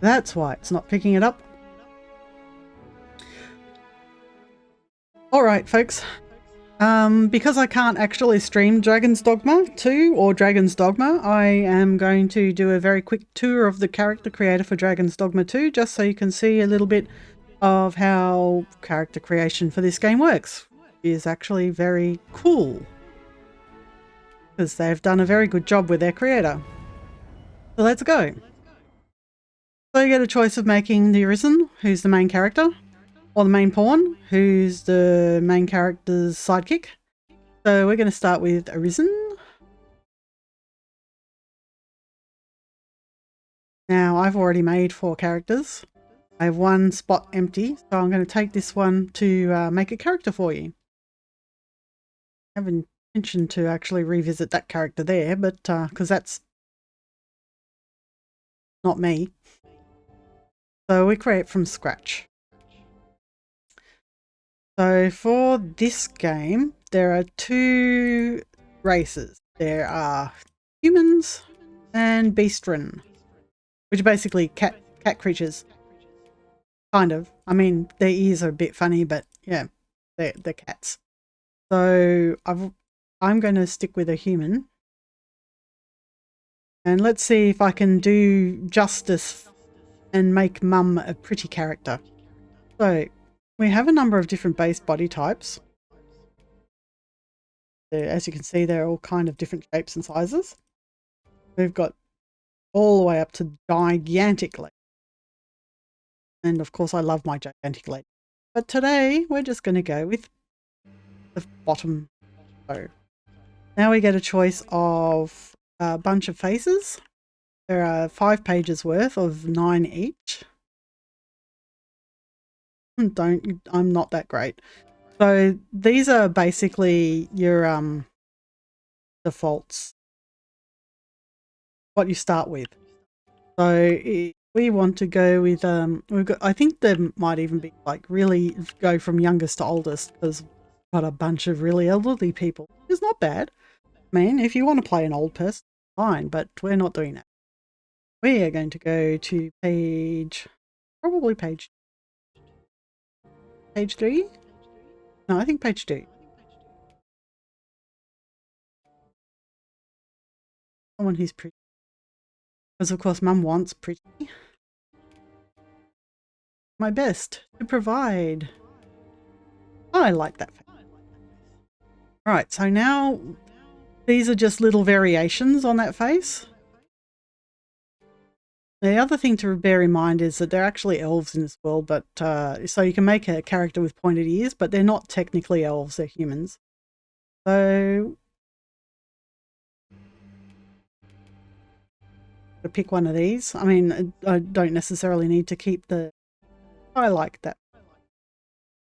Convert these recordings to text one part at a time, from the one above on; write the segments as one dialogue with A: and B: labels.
A: That's why it's not picking it up. Alright folks, because I can't actually stream Dragon's Dogma 2 or Dragon's Dogma, I am going to do a very quick tour of the character creator for Dragon's Dogma 2, just so you can see a little bit of how character creation for this game works. It is actually very cool, because they've done a very good job with their creator. So let's go. So you get a choice of making the Arisen, who's the main character, or the main pawn, who's the main character's sidekick. So we're going to start with Arisen. Now I've already made 4 characters. I have 1 spot empty, so I'm going to take this one to make a character for you. I have intention to actually revisit that character there, but because that's not me. So we create from scratch. So for this game, there are 2 races. There are humans and beastren, which are basically cat creatures. Kind of. I mean, their ears are a bit funny, but yeah, they're cats. So I'm going to stick with a human. And let's see if I can do justice and make Mum a pretty character. So we have a number of different base body types. As you can see, they're all kind of different shapes and sizes. We've got all the way up to gigantic lady. And of course I love my gigantic lady. But today we're just going to go with the bottom row. Now we get a choice of a bunch of faces. There are 5 pages worth of 9 each. I'm not that great. So these are basically your defaults, what you start with. So we want to go with I think there might even be like really go from youngest to oldest, because we've got a bunch of really elderly people. It's not bad. I mean, if you want to play an old person, fine, but we're not doing that. We are going to go to probably page 3? No, I think page 2. Someone who's pretty. Because of course Mum wants pretty. My best to provide. I like that face. Right, so now these are just little variations on that face. The other thing to bear in mind is that they're actually elves in this world, but so you can make a character with pointed ears, but they're not technically elves, they're humans. So to pick one of these. I mean, I don't necessarily need to keep I like that.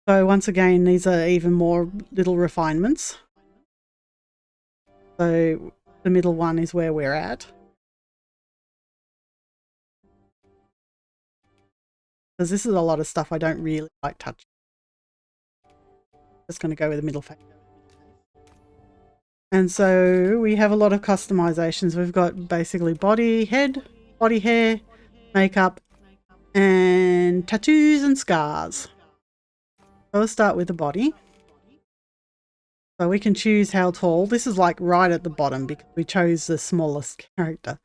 A: So once again, these are even more little refinements. So the middle one is where we're at. Because this is a lot of stuff I don't really like touching. Just going to go with the middle face. And so we have a lot of customizations. We've got basically body, head, body hair, makeup, and tattoos and scars. So let's start with the body. So we can choose how tall. This is like right at the bottom because we chose the smallest character.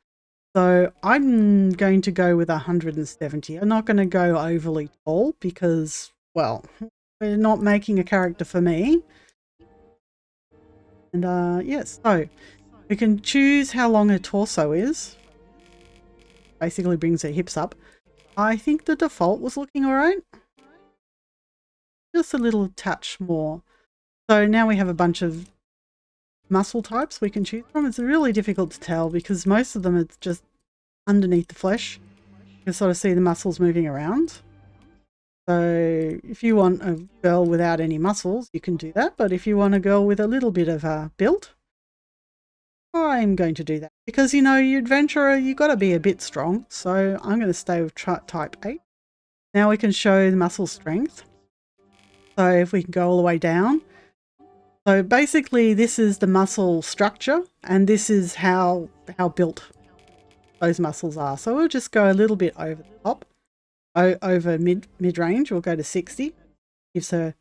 A: So I'm going to go with 170. I'm not going to go overly tall because, well, we're not making a character for me. And yes, so we can choose how long her torso is. Basically brings her hips up. I think the default was looking alright. Just a little touch more. So now we have a bunch of muscle types we can choose from. It's really difficult to tell because most of them are just underneath the flesh. You can sort of see the muscles moving around. So if you want a girl without any muscles, you can do that. But if you want a girl with a little bit of build, I'm going to do that. Because, you know, you adventurer, you've got to be a bit strong. So I'm going to stay with type 8. Now we can show the muscle strength. So if we can go all the way down. So basically this is the muscle structure and this is how built. those muscles are. So we'll just go a little bit over the top, over mid-range. We'll go to 60. Gives her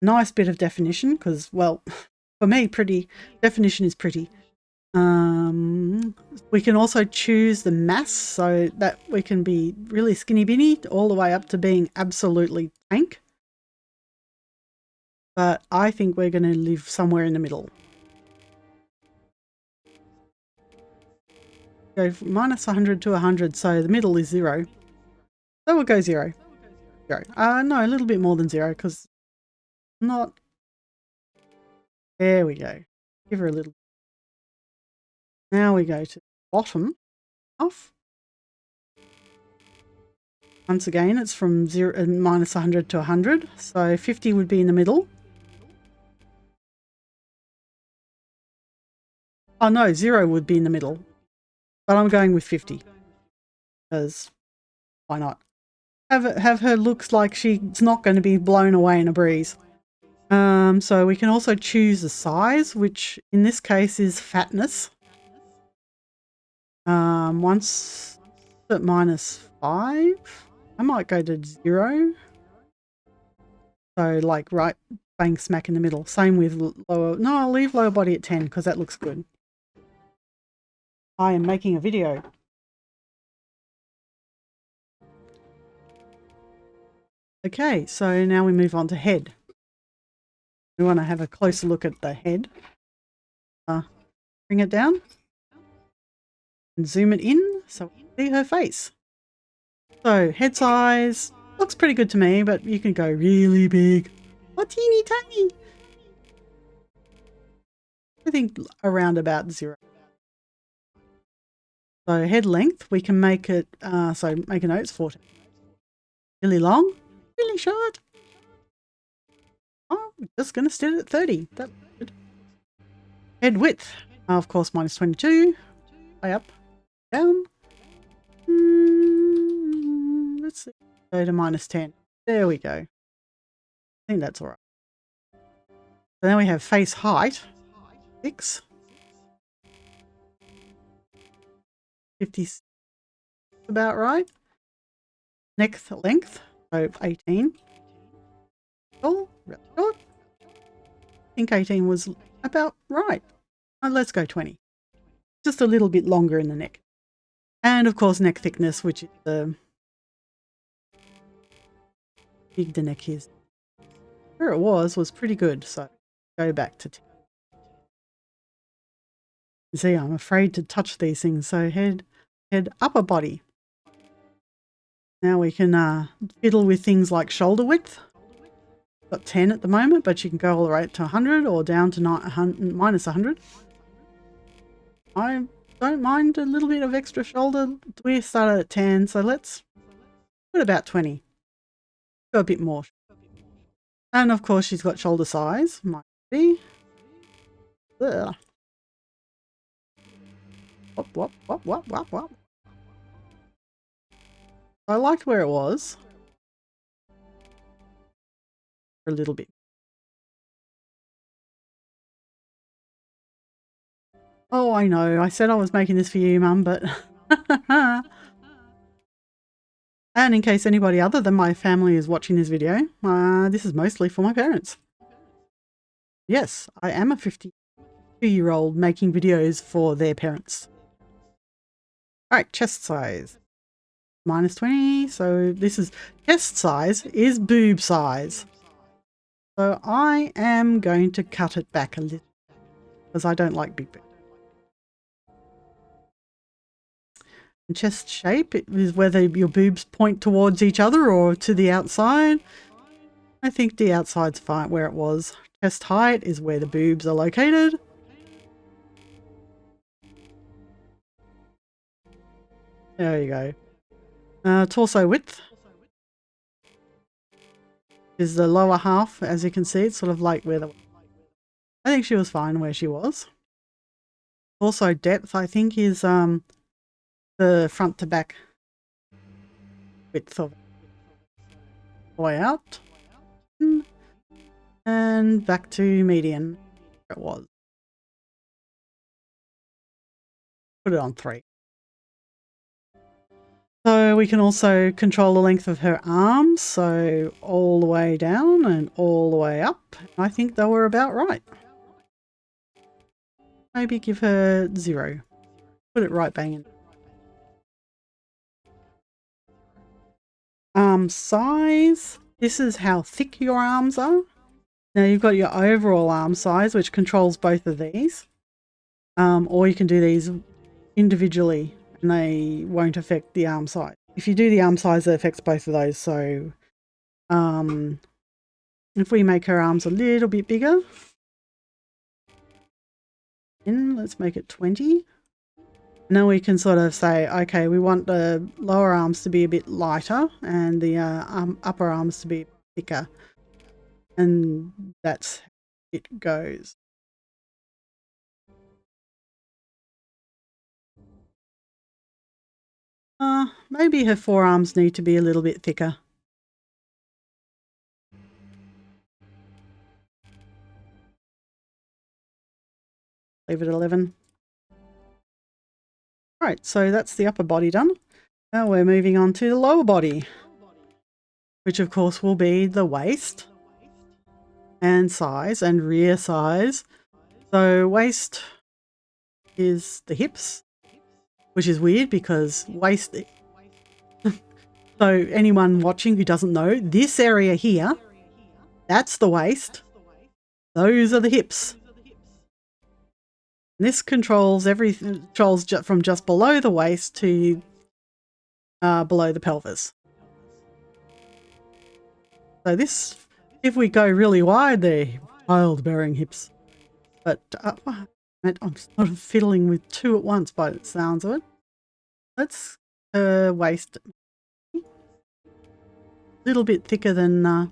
A: a nice bit of definition because, well, for me, definition is pretty. We can also choose the mass so that we can be really skinny binny all the way up to being absolutely tank. But I think we're going to live somewhere in the middle. Go from -100 to 100, so the middle is 0. So we'll go 0. 0. No, a little bit more than 0 because not. There we go. Give her a little. Now we go to the bottom off. Once again, it's from -100 to 100, so 50 would be in the middle. Oh no, 0 would be in the middle, but I'm going with 50 because why not? Have her looks like she's not going to be blown away in a breeze. So we can also choose the size, which in this case is fatness. Once at -5, I might go to 0. So like right bang smack in the middle. Same with lower. No, I'll leave lower body at 10 because that looks good. I am making a video. Okay, so now we move on to head. We want to have a closer look at the head. Bring it down and zoom it in so we can see her face. So head size looks pretty good to me, but you can go really big or teeny tiny. I think around about 0. So head length, we can make it, so make a note, it's 14. Really long, really short. Oh, we're just going to set it at 30. That's good. Head width, of course, -22. Way up, down. Let's see. Go to -10. There we go. I think that's all right. So then we have face height, 6. 50, about right. Neck length, so 18. Oh, really short. I think 18 was about right. Let's go 20. Just a little bit longer in the neck. And of course neck thickness, which is the big the neck is. Where it was pretty good, so go back to 10. See, I'm afraid to touch these things. So head, upper body. Now we can fiddle with things like shoulder width. Got 10 at the moment, but you can go all the way to 100 or down to -100. I don't mind a little bit of extra shoulder. We started at 10, so let's put about 20. Go a bit more. And of course she's got shoulder size. Might be. Ugh. Wop. I liked where it was. For a little bit. Oh, I know. I said I was making this for you, Mum, but... And in case anybody other than my family is watching this video, this is mostly for my parents. Yes, I am a 52-year-old making videos for their parents. Alright, chest size. -20, so this is... Chest size is boob size. So I am going to cut it back a little, because I don't like big boobs. And chest shape, it is whether your boobs point towards each other or to the outside. I think the outside's fine where it was. Chest height is where the boobs are located. There you go. Torso width is the lower half, as you can see. It's sort of like where the... I think she was fine where she was. Torso depth, I think, is the front to back width of it. Way out. And back to median. Where it was. Put it on 3. So we can also control the length of her arms, so all the way down and all the way up. I think they were about right. Maybe give her 0. Put it right bang in. Arm size. This is how thick your arms are. Now you've got your overall arm size, which controls both of these. Or you can do these individually and they won't affect the arm size. If you do the arm size, it affects both of those. So if we make her arms a little bit bigger, and let's make it 20. Now we can sort of say, okay, we want the lower arms to be a bit lighter and the upper arms to be thicker. And that's how it goes. Maybe her forearms need to be a little bit thicker. Leave it 11. Right, so that's the upper body done. Now we're moving on to the lower body, which of course will be the waist and size and rear size. So waist is the hips, which is weird because waist... So anyone watching who doesn't know, this area here, that's the waist. Those are the hips. And this controls everything, controls from just below the waist to below the pelvis. So this, if we go really wide, they're child-bearing hips. But I'm sort of fiddling with 2 at once by the sounds of it. Let's waist a little bit thicker than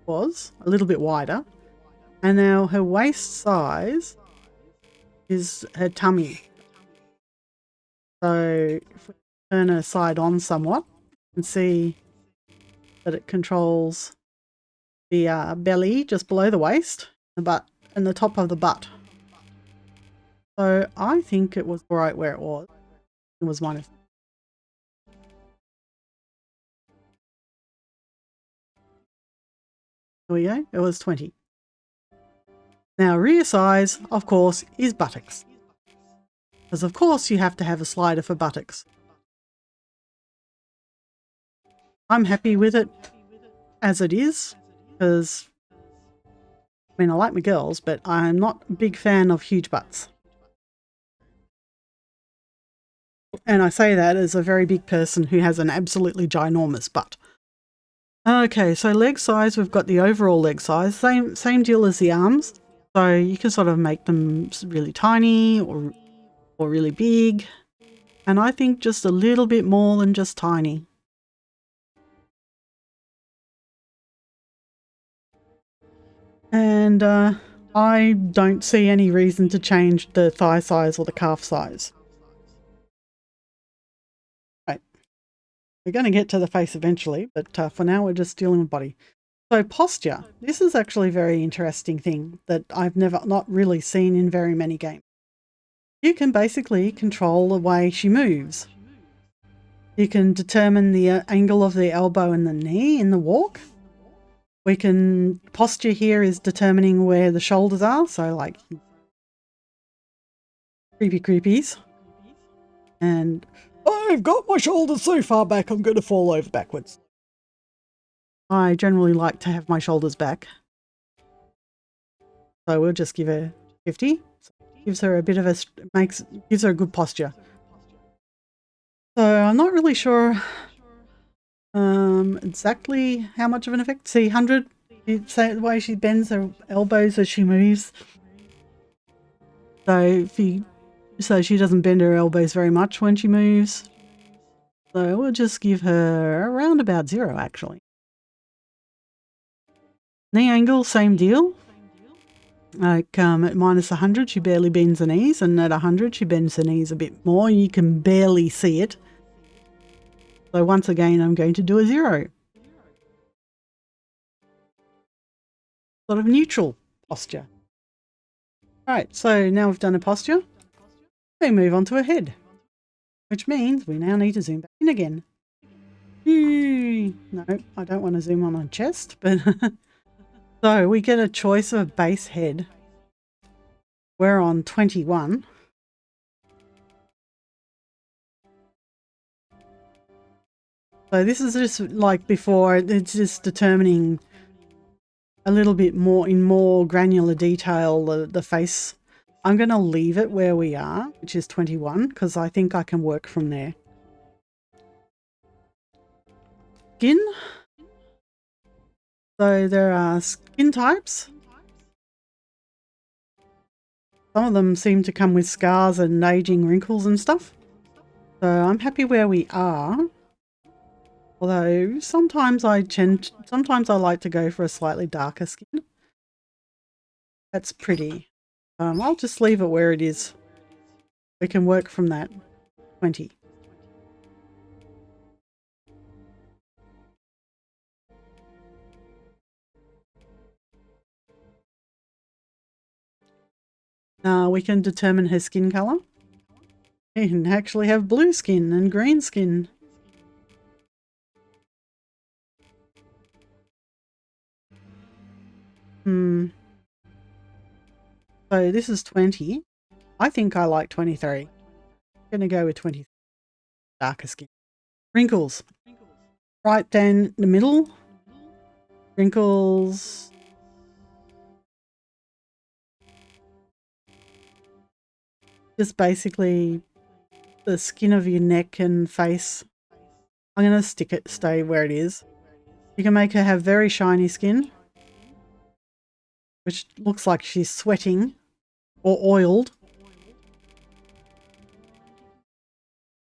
A: was, a little bit wider. And now her waist size is her tummy. So if we turn her side on somewhat, you can see that it controls the belly just below the waist, the butt, and the top of the butt. So I think it was right where it was. It was minus. There we go. It was 20. Now rear size, of course, is buttocks. Because of course you have to have a slider for buttocks. I'm happy with it as it is, because I mean, I like my girls, but I'm not a big fan of huge butts. And I say that as a very big person who has an absolutely ginormous butt. Okay, so leg size, we've got the overall leg size, same deal as the arms. So you can sort of make them really tiny or really big. And I think just a little bit more than just tiny. And I don't see any reason to change the thigh size or the calf size. Right. We're going to get to the face eventually, but for now we're just dealing with body. So posture. This is actually a very interesting thing that I've not really seen in very many games. You can basically control the way she moves. You can determine the angle of the elbow and the knee in the walk. We can, posture here is determining where the shoulders are, so like creepies. And I've got my shoulders so far back I'm going to fall over backwards. I generally like to have my shoulders back. So we'll just give her 50. So gives her a bit of gives her a good posture. So I'm not really sure exactly how much of an effect. See, 100, you say the way she bends her elbows as she moves. So she doesn't bend her elbows very much when she moves. So we'll just give her around about 0 actually. Knee angle, same deal. Like at minus 100, she barely bends the knees, and at 100, she bends the knees a bit more. You can barely see it. So once again, I'm going to do a 0. Sort of neutral posture. Right, so now we've done a posture. We move on to a head, which means we now need to zoom back in again. No, I don't want to zoom on chest, but so we get a choice of a base head. We're on 21. So this is just like before, it's just determining a little bit more in more granular detail the face. I'm going to leave it where we are, which is 21, because I think I can work from there. Skin. So there are skin types. Some of them seem to come with scars and aging wrinkles and stuff. So I'm happy where we are. Although sometimes I like to go for a slightly darker skin. That's pretty. I'll just leave it where it is. We can work from that. 20. Now we can determine her skin color. You can actually have blue skin and green skin. So this is 20. I think I like 23. I'm going to go with 20. Darker skin. Wrinkles. Right down the middle. Wrinkles. Just basically the skin of your neck and face. I'm going to stay where it is. You can make her have very shiny skin, which looks like she's sweating or oiled.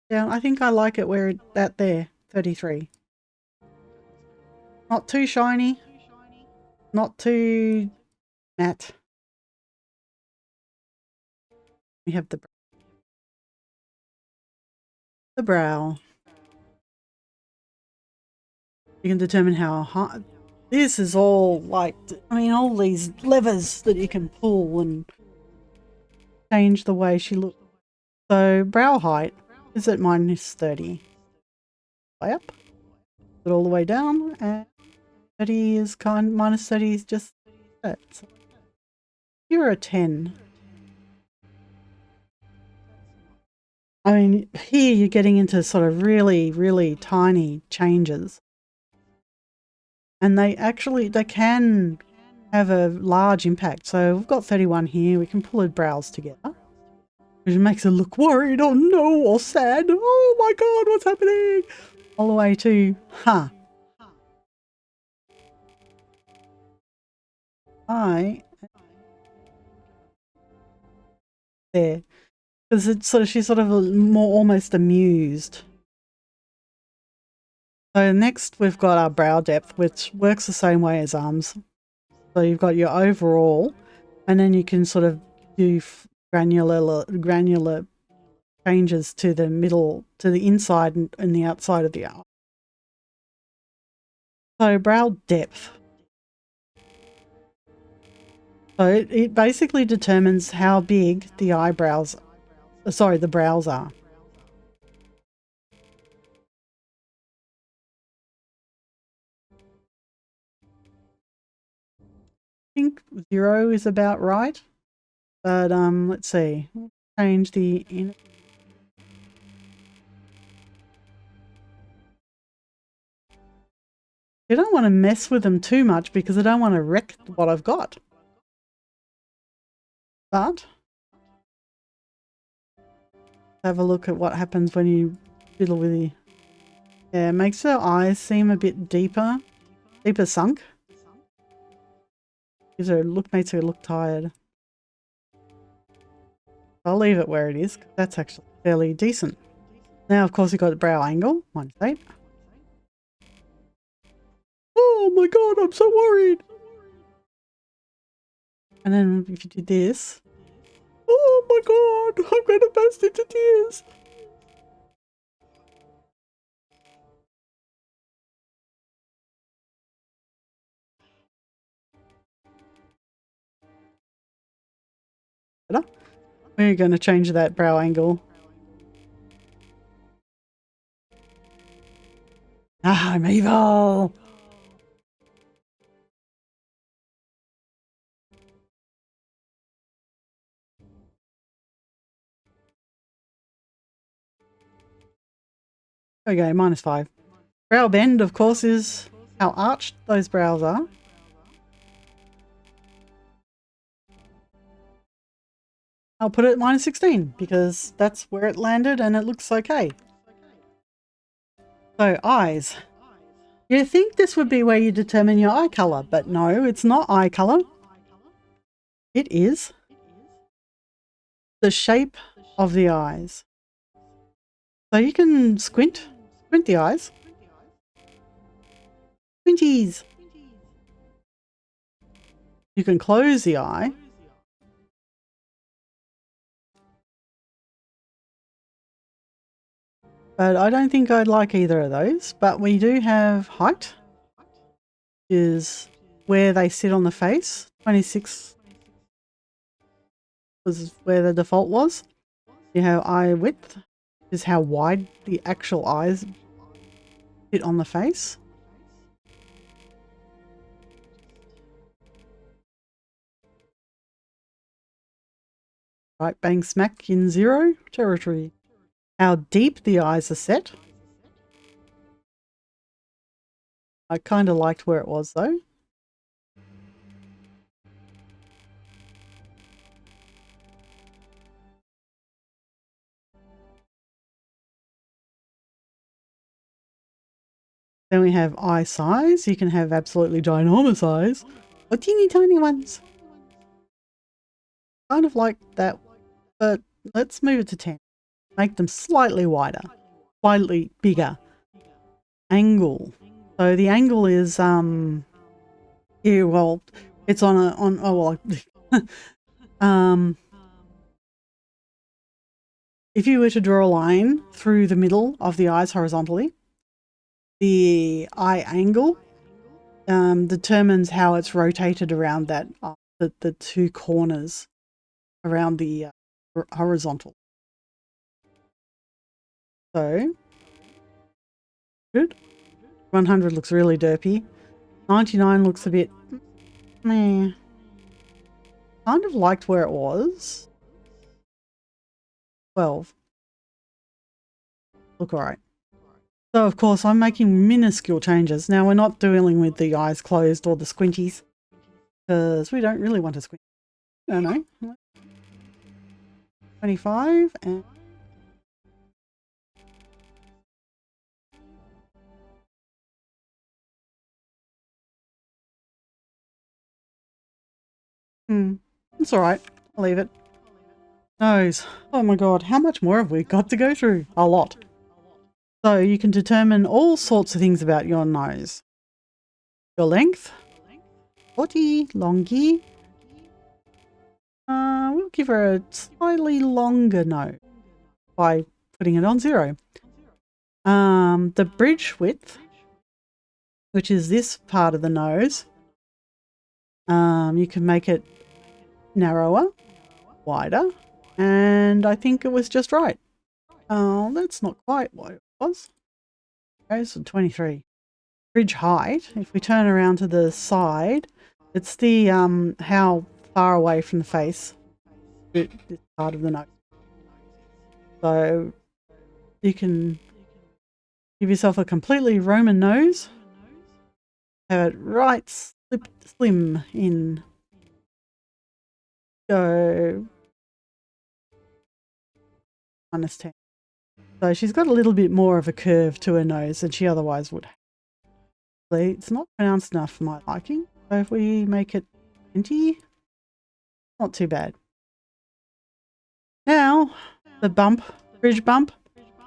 A: Yeah, I think I like it where that there, 33. Not too shiny, not too matte. We have the brow. You can determine how hard. This is all like, I mean, all these levers that you can pull and change the way she looks. So brow height is at minus 30. Way up, put it all the way down, and 30 is minus 30 is just that. So you're a 10. I mean, here you're getting into sort of really, really tiny changes. And they can have a large impact. So we've got 31 here. We can pull her brows together, which makes her look worried, oh no, or sad. Oh my god, what's happening? All the way to, there. Because it's she's sort of more almost amused. So next we've got our brow depth, which works the same way as arms. So you've got your overall, and then you can sort of do granular changes to the middle, to the inside and the outside of the eye. So brow depth. So it basically determines how big the the brows are. I think 0 is about right. But let's see. Change the inner. You don't want to mess with them too much because I don't want to wreck what I've got. But have a look at what happens when you fiddle with the. Yeah, it makes her eyes seem a bit deeper sunk. Makes her look tired. I'll leave it where it is. That's actually fairly decent. Now, of course, we've got the brow angle. -8. Oh my god, I'm so worried. And then if you do this. Oh my god, I'm going to burst into tears. We're going to change that brow angle. Ah, I'm evil! Okay, -5. Brow bend, of course, is how arched those brows are. I'll put it at -16 because that's where it landed and it looks okay. So, eyes. You think this would be where you determine your eye colour, but no, it's not eye colour. It is the shape of the eyes. So you can squint the eyes. Squinties! You can close the eye. But I don't think I'd like either of those. But we do have height, which is where they sit on the face. 26 was where the default was. You have eye width, which is how wide the actual eyes sit on the face. Right bang smack in 0 territory. How deep the eyes are set. I kind of liked where it was though. Then we have eye size. You can have absolutely ginormous eyes or teeny tiny ones. Kind of like that, but let's move it to 10. Make them slightly wider, slightly bigger. Angle. So the angle is yeah, well, it's if you were to draw a line through the middle of the eyes horizontally, the eye angle determines how it's rotated around that the two corners around the horizontal. So good. 100 looks really derpy. 99 looks a bit meh. Kind of liked where it was. 12. Look alright. So of course I'm making minuscule changes. Now we're not dealing with the eyes closed or the squinties because we don't really want to squint. I don't know. 25 and it's alright. I'll leave it. Nose. Oh my god, how much more have we got to go through? A lot. So you can determine all sorts of things about your nose. Your length. 40, longy. We'll give her a slightly longer nose by putting it on 0. The bridge width, which is this part of the nose, you can make it narrower, wider, and I think it was just right. Oh, that's not quite what it was. Okay, so 23. Bridge height, if we turn around to the side, it's the how far away from the face this part of the nose. So you can give yourself a completely Roman nose, have it right slim in. Go -10. So she's got a little bit more of a curve to her nose than she otherwise would have. It's not pronounced enough for my liking. So if we make it 20, not too bad. Now, the bump, bridge bump,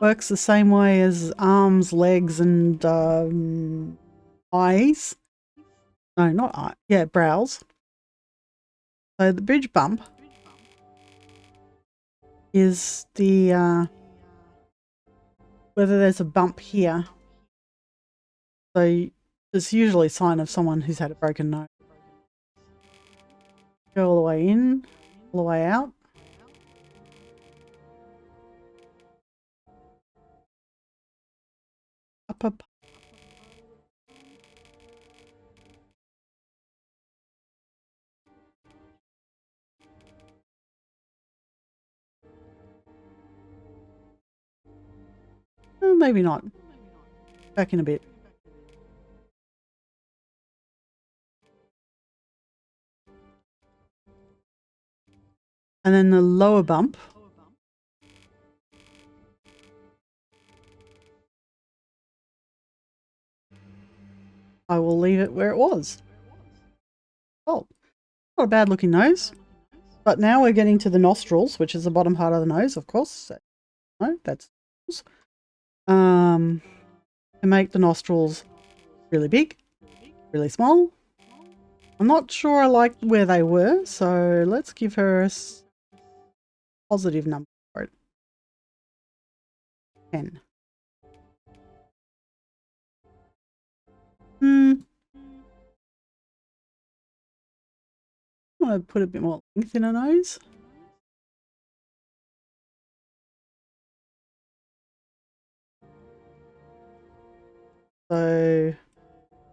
A: works the same way as arms, legs, and eyes. No, not eye. Yeah, brows. So the bridge bump is the whether there's a bump here. So it's usually a sign of someone who's had a broken nose. Go all the way in, all the way out. Up. maybe not. Back in a bit. And then the lower bump. I will leave it where it was. Oh, not a bad looking nose. But now we're getting to the nostrils, which is the bottom part of the nose, of course. No, that's to make the nostrils really big, really small. I'm not sure I like where they were, so let's give her a positive number for it. 10. I want to put a bit more length in her nose. So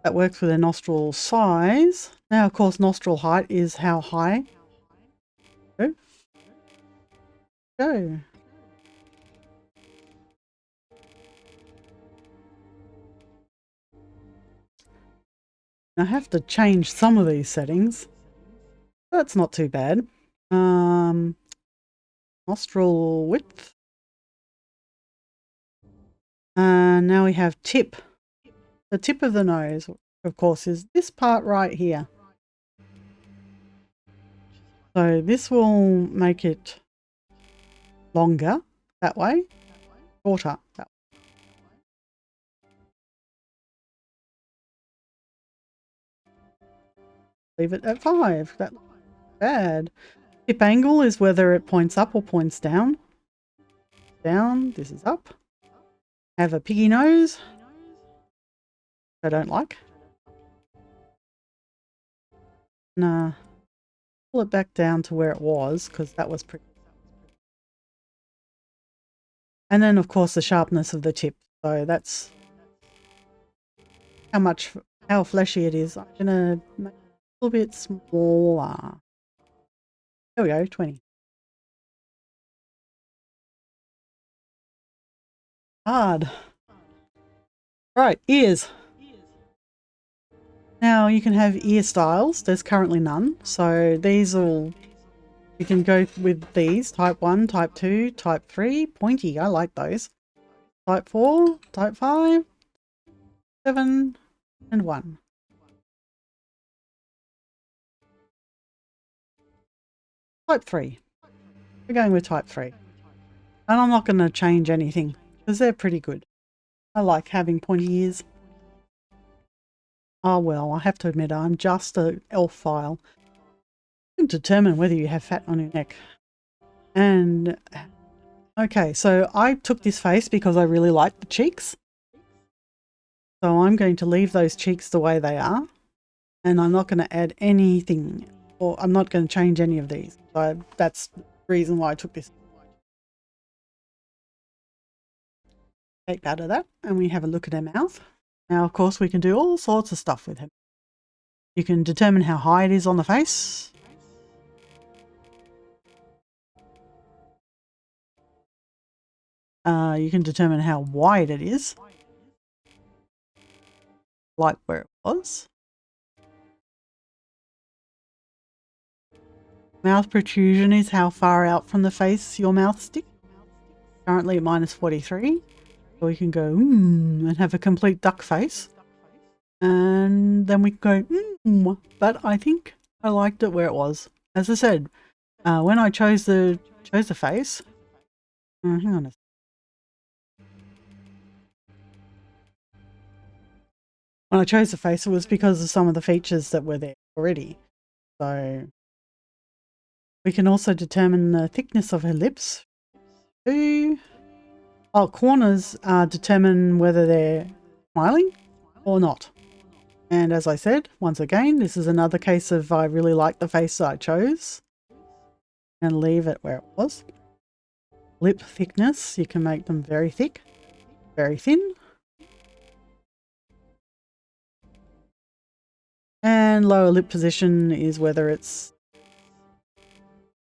A: that works with their nostril size. Now, of course, nostril height is how high. Go. I have to change some of these settings. That's not too bad. Nostril width. And now we have tip. The tip of the nose, of course, is this part right here. So this will make it longer that way, shorter that way. Leave it at 5. That's bad. Tip angle is whether it points up or points down. Down, this is up. Have a piggy nose. I don't like. Nah. Pull it back down to where it was, because that was pretty. And then, of course, the sharpness of the tip. So that's how fleshy it is. I'm going to make it a little bit smaller. There we go, 20. Hard. Right, ears. Now you can have ear styles. There's currently none. So these all, you can go with these. Type 1, Type 2, Type 3. Pointy, I like those. Type 4, Type 5, 7, and 1. Type 3. We're going with Type 3. And I'm not going to change anything because they're pretty good. I like having pointy ears. Oh well, I have to admit I'm just an elf file. You can determine whether you have fat on your neck. And okay, so I took this face because I really like the cheeks. So I'm going to leave those cheeks the way they are. And I'm not going to add anything, or I'm not going to change any of these. So that's the reason why I took this. Take out of that, and we have a look at her mouth. Now, of course, we can do all sorts of stuff with him. You can determine how high it is on the face. You can determine how wide it is. Like where it was. Mouth protrusion is how far out from the face your mouth sticks. Currently at -43. So we can go and have a complete duck face. And then we can go but I think I liked it where it was. As I said, when I chose the face, hang on a second. When I chose the face, it was because of some of the features that were there already. So we can also determine the thickness of her lips. Corners determine whether they're smiling or not. And as I said, once again, this is another case of I really like the face I chose. And leave it where it was. Lip thickness, you can make them very thick, very thin. And lower lip position is whether it's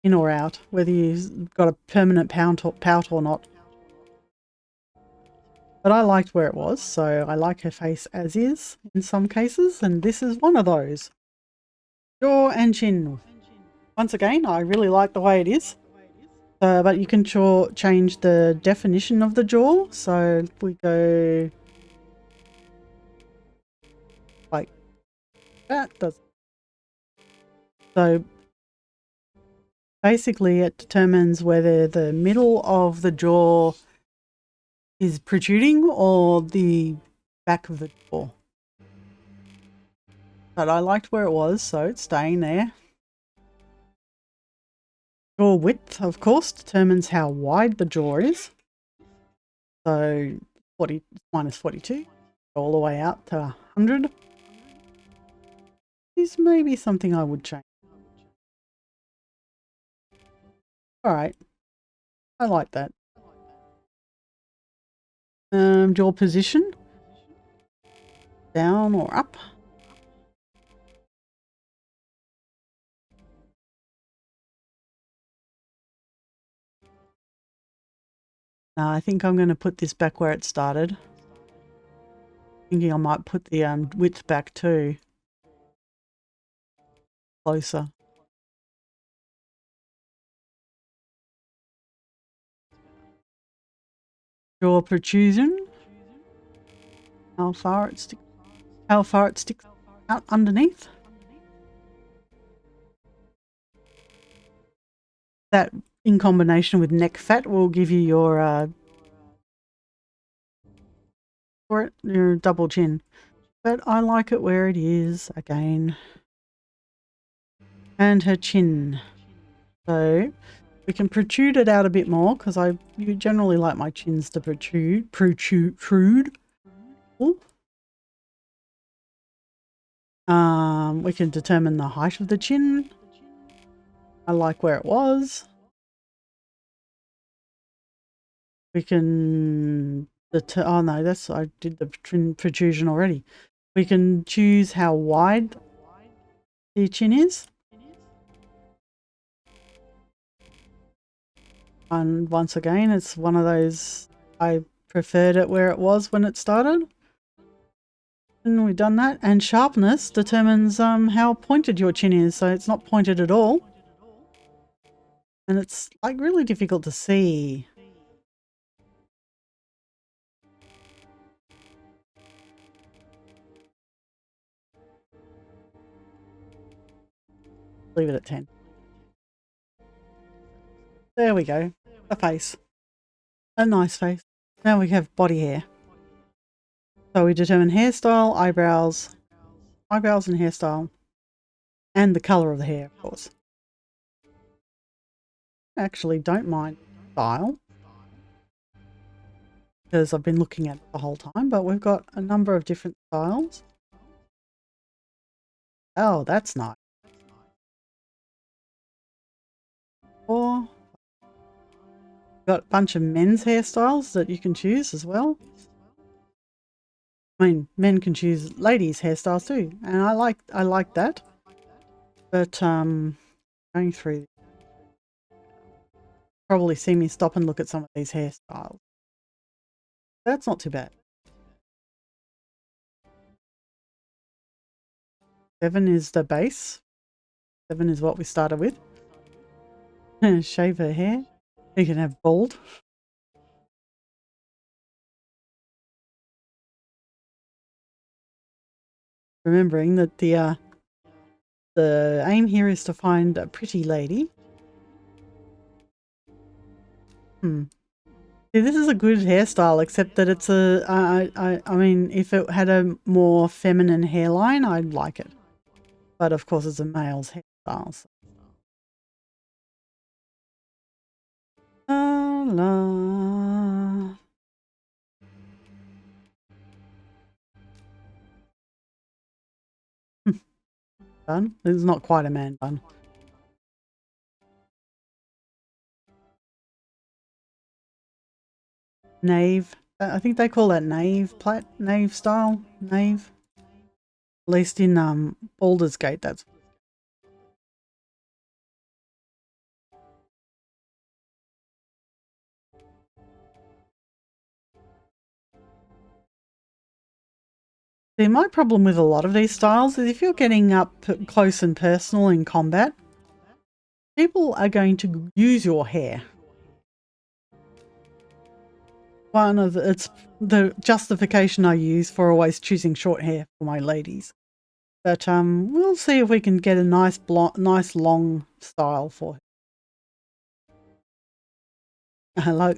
A: in or out, whether you've got a permanent pout or not. But I liked where it was, so I like her face as is in some cases, and this is one of those. Jaw and chin. Once again, I really like the way it is. But you can change the definition of the jaw. So if we go like that, so basically it determines whether the middle of the jaw is protruding or the back of the jaw. But I liked where it was, so it's staying there. Jaw width, of course, determines how wide the jaw is. So 40 minus 42, all the way out to 100. Is maybe something I would change. Alright, I like that. Jaw position, down or up. Now I think I'm going to put this back where it started. Thinking I might put the width back too. Closer. Jaw protrusion. How far it sticks out underneath. That in combination with neck fat will give you your double chin. But I like it where it is again. And her chin. So we can protrude it out a bit more because you generally like my chins to protrude. We can determine the height of the chin. I like where it was. We can oh no, I did the protrusion already. We can choose how wide the chin is. And once again, it's one of those, I preferred it where it was when it started. And we've done that. And sharpness determines how pointed your chin is. So it's not pointed at all. And it's like really difficult to see. Leave it at 10. There we go. A face. A nice face. Now we have body hair. So we determine hairstyle, eyebrows and hairstyle. And the colour of the hair, of course. I actually don't mind style. Because I've been looking at it the whole time, but we've got a number of different styles. Oh, that's nice. Or got a bunch of men's hairstyles that you can choose as well. I mean, men can choose ladies' hairstyles too, and I like that. But going through, probably see me stop and look at some of these hairstyles. That's not too bad. 7 is the base. 7 is what we started with. Shave her hair. You can have bald. Remembering that the aim here is to find a pretty lady. See, this is a good hairstyle, except that it's I mean, if it had a more feminine hairline, I'd like it. But of course, it's a male's hairstyle. So. La. Bun. It's not quite a man bun. Nave. I think they call that nave style. Nave. At least in Baldur's Gate, that's. See, my problem with a lot of these styles is if you're getting up close and personal in combat, people are going to use your hair. It's the justification I use for always choosing short hair for my ladies. But we'll see if we can get a nice long style for her. Hello,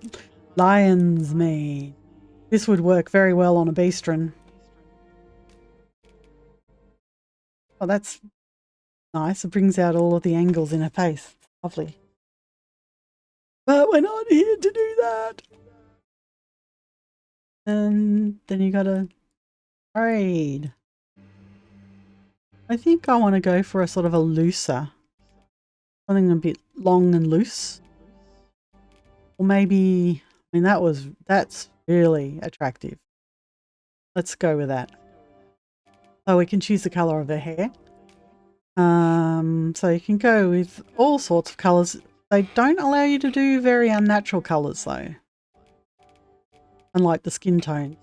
A: lion's mane. This would work very well on a beastren. Oh, that's nice. It brings out all of the angles in her face. Lovely. But we're not here to do that. And then you gotta braid. I think I want to go for a sort of a looser. Something a bit long and loose. Or maybe, I mean, that's really attractive. Let's go with that. So we can choose the colour of her hair. So you can go with all sorts of colours. They don't allow you to do very unnatural colours though. Unlike the skin tone.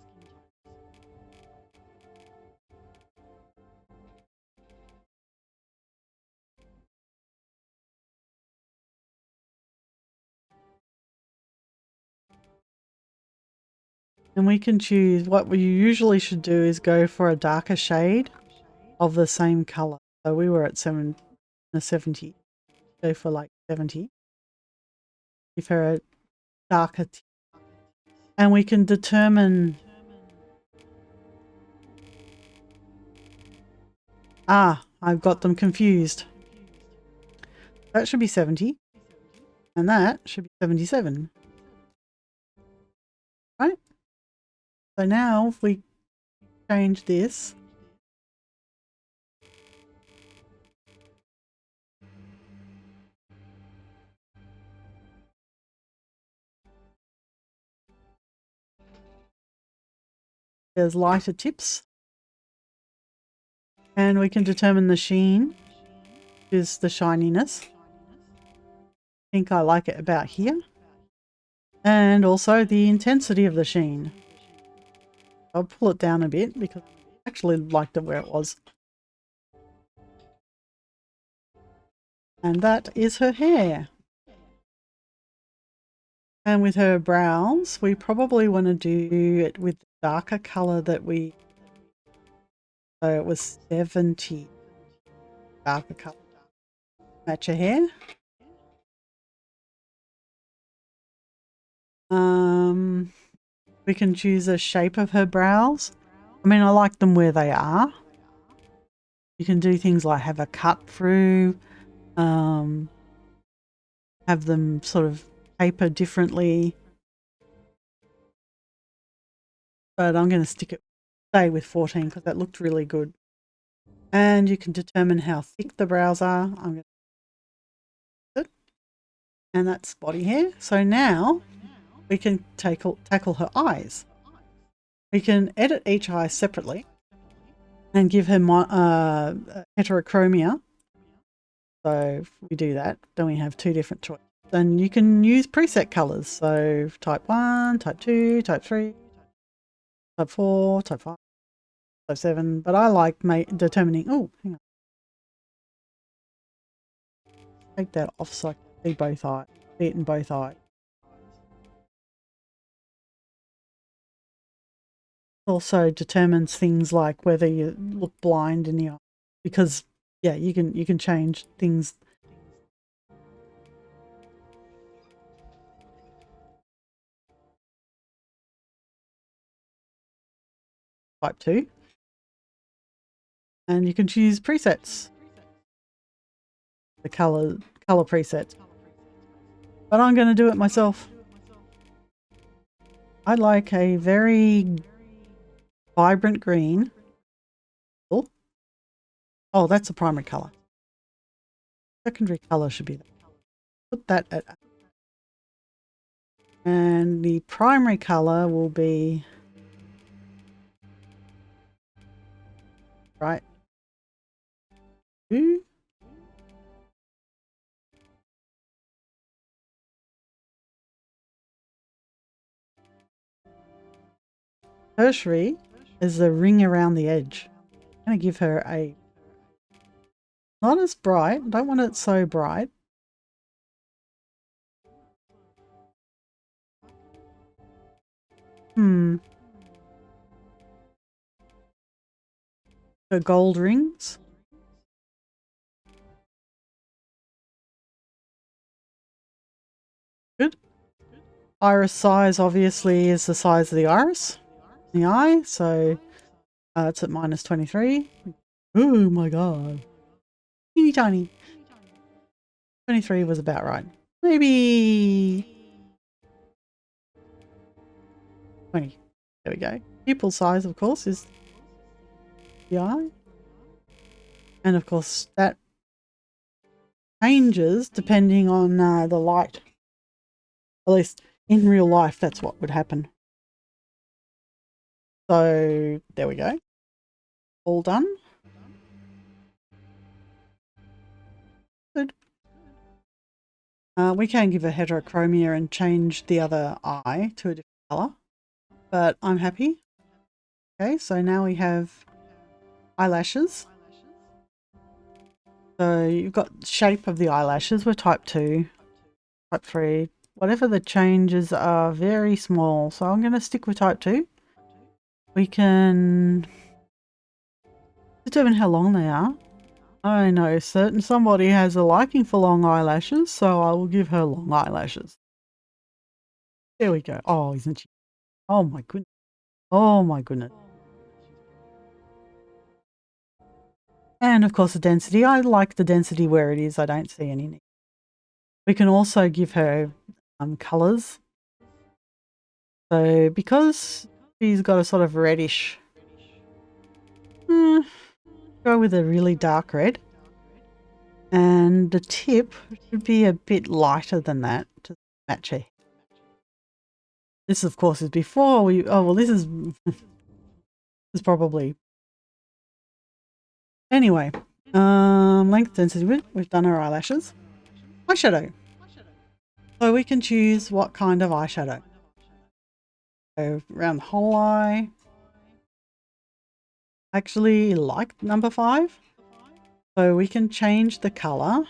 A: And we can choose, what we usually should do is go for a darker shade of the same colour. So we were at 70. Go for like 70. Give her a darker tint. And we can determine... I've got them confused. That should be 70. And that should be 77. Right? So now if we change this, there's lighter tips, and we can determine the sheen, which is the shininess. I think I like it about here. And also the intensity of the sheen. I'll pull it down a bit because I actually liked it where it was. And that is her hair. And with her brows, we probably want to do it with the darker colour that we... So it was 70 darker colour. Match her hair. We can choose a shape of her brows. I mean, I like them where they are. You can do things like have a cut through, have them sort of taper differently. But I'm going to stay with 14 because that looked really good. And you can determine how thick the brows are. I'm going to... And that's body hair. So now we can tackle her eyes. We can edit each eye separately and give her heterochromia. So if we do that, then we have two different choices. Then you can use preset colours. So type 1, type 2, type 3, type 4, type 5, type 7. But I like determining... Oh, hang on. Take that off so I can see both eyes. See it in both eyes. Also determines things like whether you look blind in the eye, because yeah, you can change things. Type 2, and you can choose presets, the color presets, but I'm going to do it myself. I like a very vibrant green. Oh, that's a primary color. Secondary color should be that. Put that at... And the primary color will be... Right. 2. Tertiary There's a ring around the edge. I'm going to give her a... Not as bright. I don't want it so bright. The gold rings. Good. Iris size obviously is the size of the iris, the eye, so it's at minus 23. Oh my god. Teeny tiny. 23 was about right. Maybe 20. There we go. Pupil size, of course, is the eye. And of course that changes depending on the light. At least in real life, that's what would happen. So there we go. All done. Good. We can give a heterochromia and change the other eye to a different colour, but I'm happy. Okay, so now we have eyelashes. So you've got shape of the eyelashes. We're type 2, type 3. Whatever the changes are very small. So I'm going to stick with type 2. We can determine how long they are. I know somebody has a liking for long eyelashes, so I will give her long eyelashes. There we go. Oh, isn't she? Oh my goodness. Oh my goodness. And of course the density. I like the density where it is. I don't see any need. We can also give her colours. So because she's got a sort of reddish, go with a really dark red. And the tip should be a bit lighter than that to match her. This of course is before we, oh well this is, this is probably, anyway, length, density, width, we've done our eyelashes. Eyeshadow. So we can choose what kind of eyeshadow. So around the whole eye. Actually like number 5. So we can change the colour.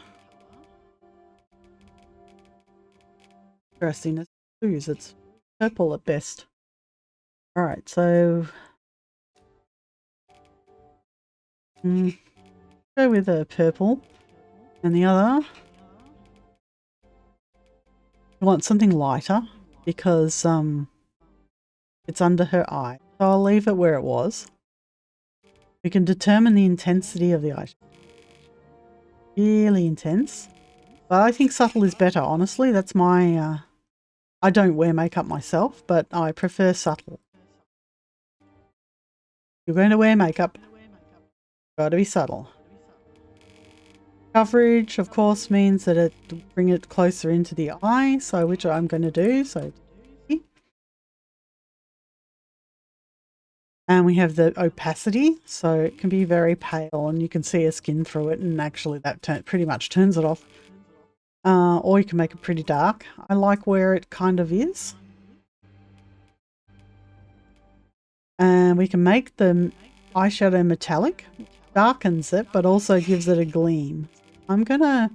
A: Interesting, it's 2's, it's purple at best. Alright, so go with a purple. And the other, I want something lighter because it's under her eye. So I'll leave it where it was. We can determine the intensity of the eye. Really intense. But I think subtle is better, honestly. That's my... I don't wear makeup myself, but I prefer subtle. You're going to wear makeup. Got to be subtle. Coverage, of course, means that it bring it closer into the eye, so which I'm going to do. So, and we have the opacity, so it can be very pale, and you can see her skin through it, and actually that pretty much turns it off. Or you can make it pretty dark. I like where it kind of is. And we can make the eyeshadow metallic, darkens it, but also gives it a gleam. I'm going to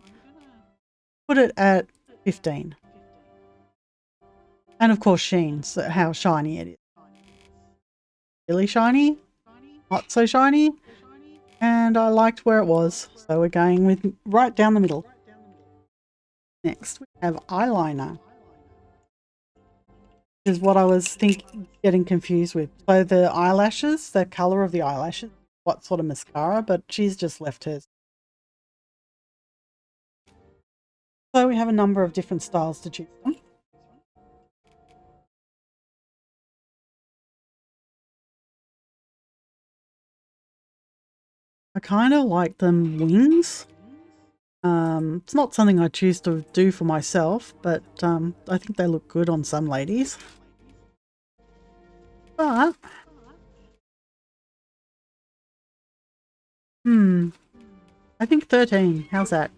A: put it at 15. And of course sheen, so how shiny it is. Really shiny, not so shiny, and I liked where it was, so we're going with right down the middle. Next we have eyeliner. Is what I was getting confused with. So the eyelashes, the colour of the eyelashes, what sort of mascara, but she's just left hers. So we have a number of different styles to choose from. I kind of like them wings. It's not something I choose to do for myself, but I think they look good on some ladies. But I think 13. How's that?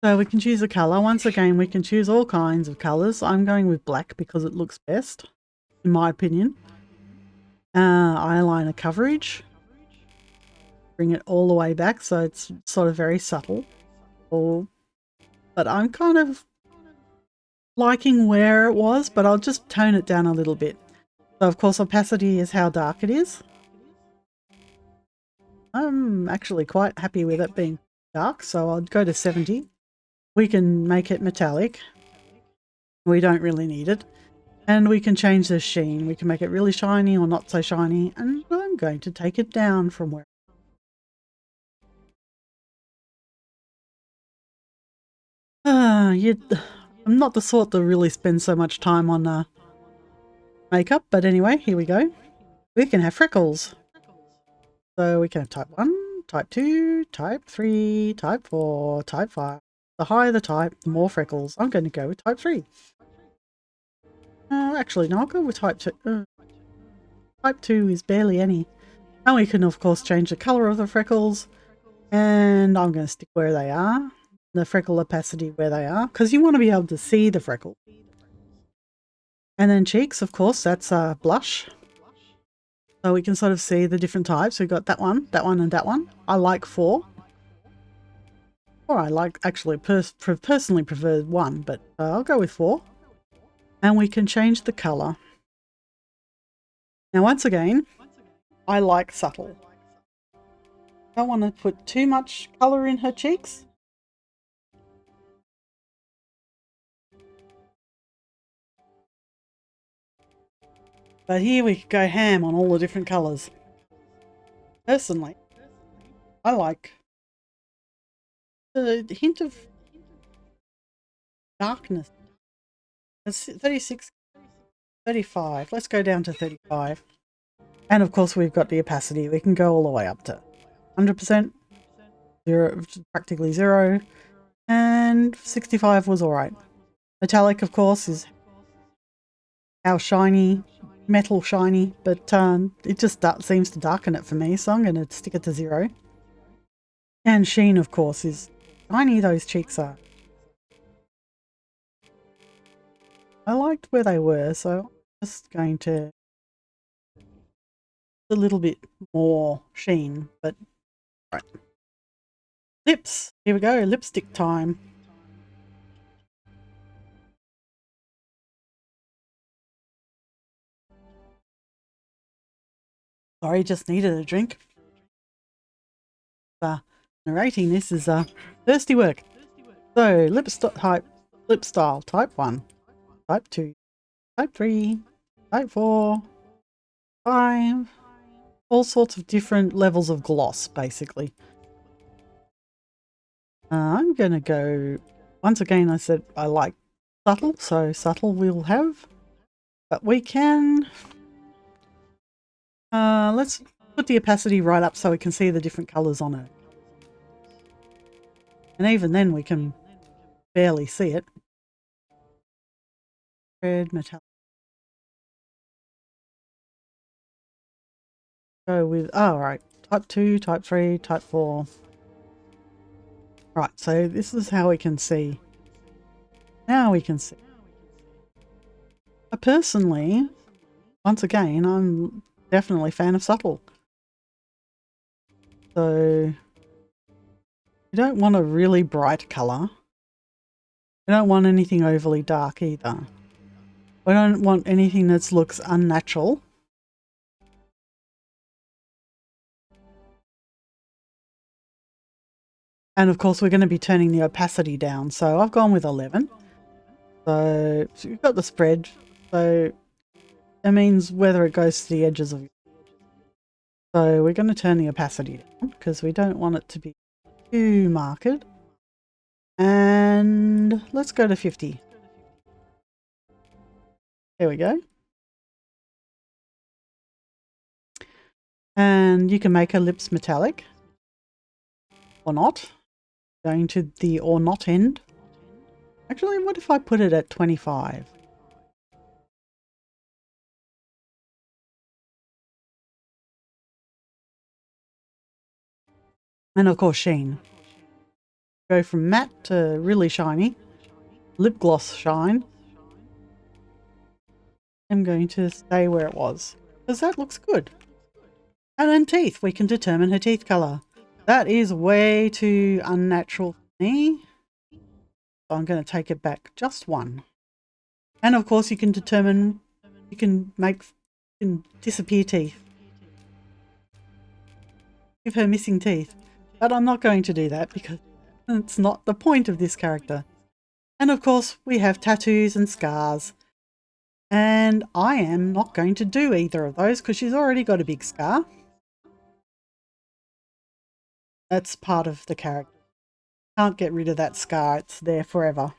A: So we can choose a colour. Once again, we can choose all kinds of colours. I'm going with black because it looks best, in my opinion. eyeliner coverage. Bring it all the way back so it's sort of very subtle. But I'm kind of liking where it was, but I'll just tone it down a little bit. So of course opacity is how dark it is. I'm actually quite happy with it being dark, so I'll go to 70. We can make it metallic. We don't really need it. And we can change the sheen. We can make it really shiny or not so shiny. And I'm going to take it down from where. I'm not the sort that really spends so much time on makeup, but anyway, here we go. We can have freckles. So we can have type 1, type 2, type 3, type 4, type 5. The higher the type, the more freckles. I'm going to go with type 3. Actually, no, I'll go with type 2. Type 2 is barely any. And we can, of course, change the colour of the freckles. And I'm going to stick where they are. The freckle opacity where they are. Because you want to be able to see the freckle. And then cheeks, of course, that's blush. So we can sort of see the different types. We've got that one, and that one. I like 4. Or I like, actually, personally prefer 1, but I'll go with 4. And we can change the colour. Now, once again, I like subtle. Don't want to put too much colour in her cheeks. But here we go ham on all the different colours. Personally, I like the hint of darkness. It's 36, 35. Let's go down to 35. And of course we've got the opacity. We can go all the way up to 100%, 0, practically 0, and 65 was alright. Metallic, of course, is how shiny, metal shiny, but it just seems to darken it for me, so I'm going to stick it to 0. And sheen, of course, is shiny those cheeks are. I liked where they were, so I'm just going to a little bit more sheen, but right. Lips, here we go, lipstick time. Sorry, just needed a drink. Narrating this is thirsty work. So lip style type 1, type 2, type 3, type 4, 5, all sorts of different levels of gloss basically. I'm gonna go, once again I said I like subtle, so subtle we'll have, but we can let's put the opacity right up so we can see the different colours on it. And even then we can barely see it. Red, metallic. Go with, oh right, type 2, type 3, type 4. Right, so this is how we can see. Now we can see. Personally, once again, I'm definitely a fan of subtle. So you don't want a really bright colour. You don't want anything overly dark either. We don't want anything that looks unnatural. And of course we're going to be turning the opacity down. So I've gone with 11. So you've got the spread. So it means whether it goes to the edges of it. So we're going to turn the opacity down because we don't want it to be too marked. And let's go to 50. There we go. And you can make her lips metallic or not. Going to the or not end. Actually, what if I put it at 25? And of course sheen. Go from matte to really shiny. Lip gloss shine. I'm going to stay where it was. because that looks good. And then teeth, we can determine her teeth colour. That is way too unnatural for me. So I'm going to take it back just one. And of course you can determine, you can disappear teeth. Give her missing teeth. But I'm not going to do that because it's not the point of this character. And of course we have tattoos and scars. And I am not going to do either of those because she's already got a big scar. That's part of the character. Can't get rid of that scar, it's there forever.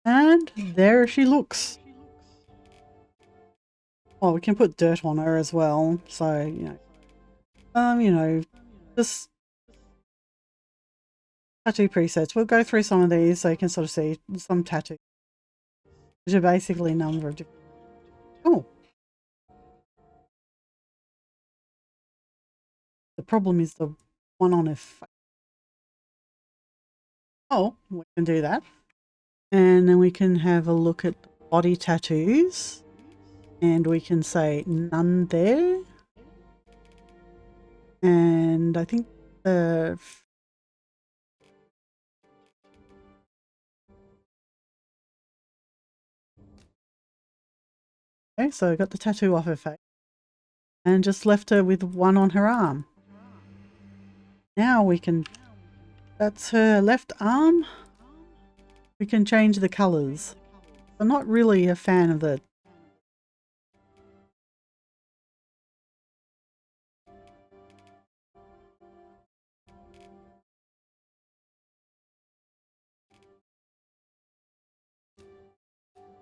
A: And there she looks. Oh, we can put dirt on her as well, so, you know, just tattoo presets. We'll go through some of these so you can sort of see some tattoos, which are basically a number of different. Oh. The problem is the one on her face. Oh, we can do that. And then we can have a look at body tattoos. And we can say none there. And I think okay, so I got the tattoo off her face. And just left her with one on her arm. Now we can, that's her left arm. We can change the colours. I'm not really a fan of the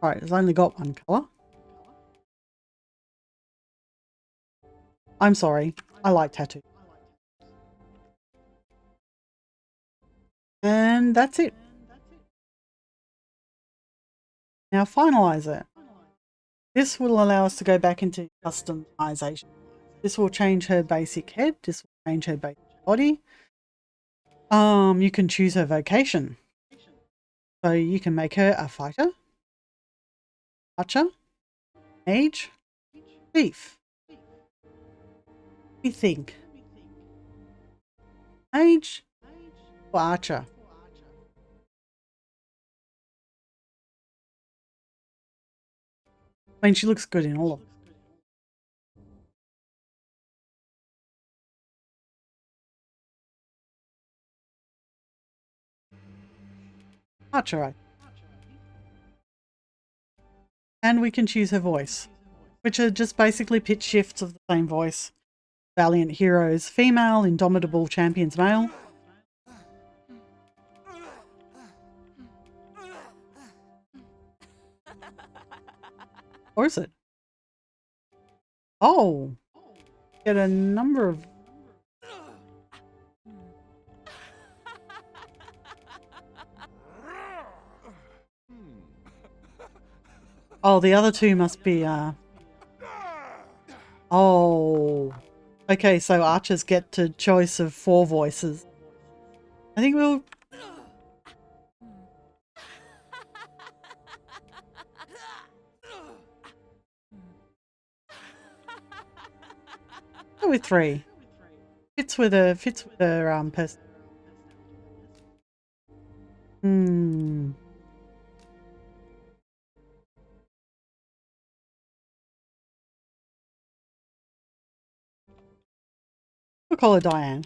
A: Alright, it's only got one colour. I'm sorry, I like tattoos. And that's it. Now finalise it. This will allow us to go back into customization. This will change her basic head. This will change her basic body. You can choose her vocation. So you can make her a fighter, archer, mage, thief. You think? Mage or archer? I mean, she looks good in all of them. Archer, right? And we can choose her voice, which are just basically pitch shifts of the same voice. Valiant heroes, female, indomitable champions, male. Or is it? Oh, get a number of. Oh, the other two must be, oh. Okay, so archers get to choice of 4 voices. I think we'll... go with 3. Fits with her person. We'll call her Diane.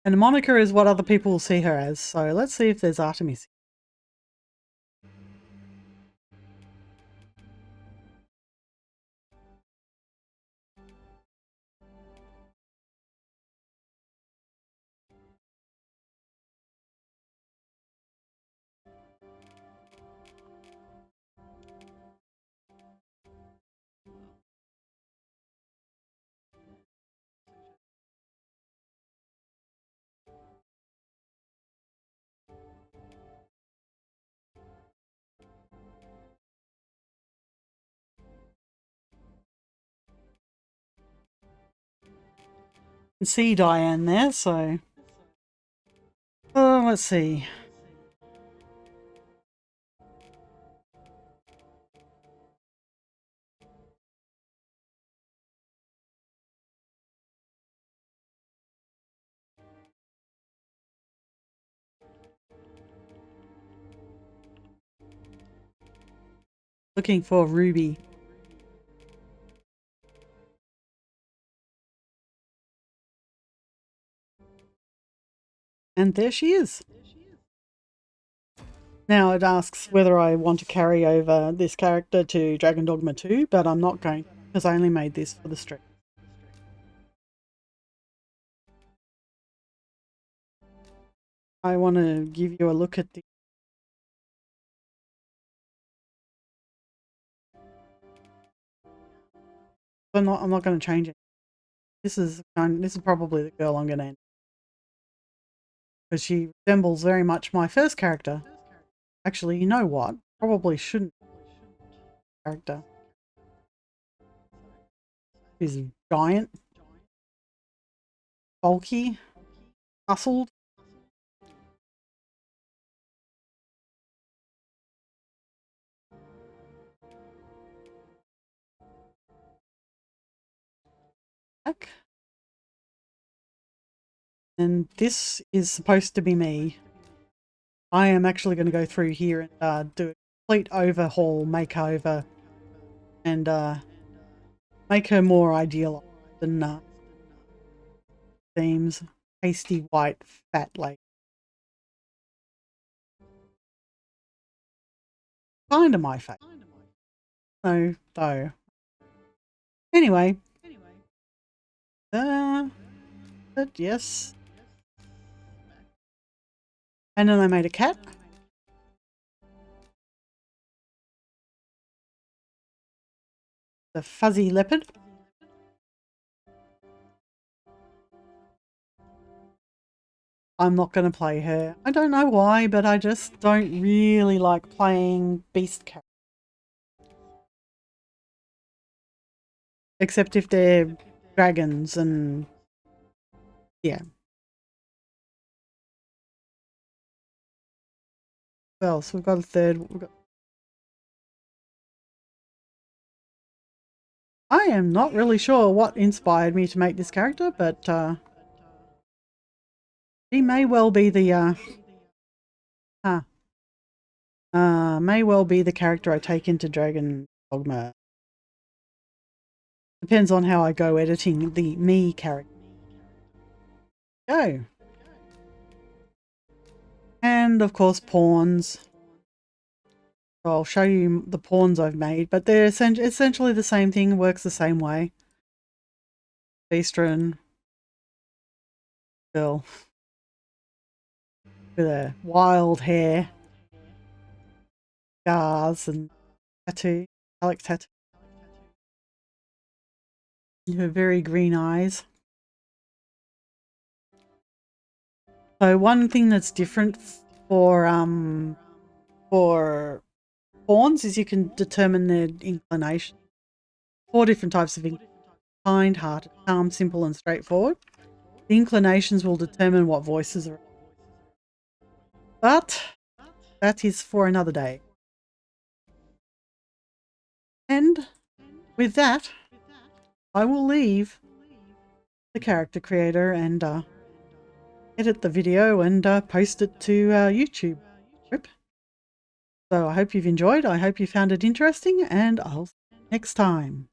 A: And the moniker is what other people will see her as, so let's see if there's Artemis. You can see Diane there, so... oh, let's see. Looking for Ruby. And there she is. Now it asks whether I want to carry over this character to Dragon Dogma 2, but I'm not going to, because I only made this for the stream. I want to give you a look at the... I'm not going to change it. This is probably the girl I'm going to end. Because she resembles very much my first character. Actually, you know what? Probably shouldn't. Character. She's giant. Bulky. Muscled. And this is supposed to be me. I am actually going to go through here and do a complete overhaul, makeover, and make her more ideal than seems. Pasty white fat lady. Kind of my face. No, though. Anyway. But yes. And then I made a cat. The fuzzy leopard. I'm not going to play her. I don't know why, but I just don't really like playing beast characters. Except if they're dragons and... yeah. Well, so we've got a third... I am not really sure what inspired me to make this character, but she may well be the may well be the character I take into Dragon Dogma. Depends on how I go editing the me character. Go. And of course pawns. So I'll show you the pawns I've made, but they're essentially the same thing, works the same way. Beastron girl with a wild hair, scars and tattoo, metallic tattoo. You have very green eyes. So one thing that's different for pawns is you can determine their inclination. 4 different types of kind, hearted, calm, simple, and straightforward. The inclinations will determine what voices are. But that is for another day. And with that, I will leave the character creator and edit the video and post it to YouTube. So I hope you've enjoyed. I hope you found it interesting, and I'll see you next time.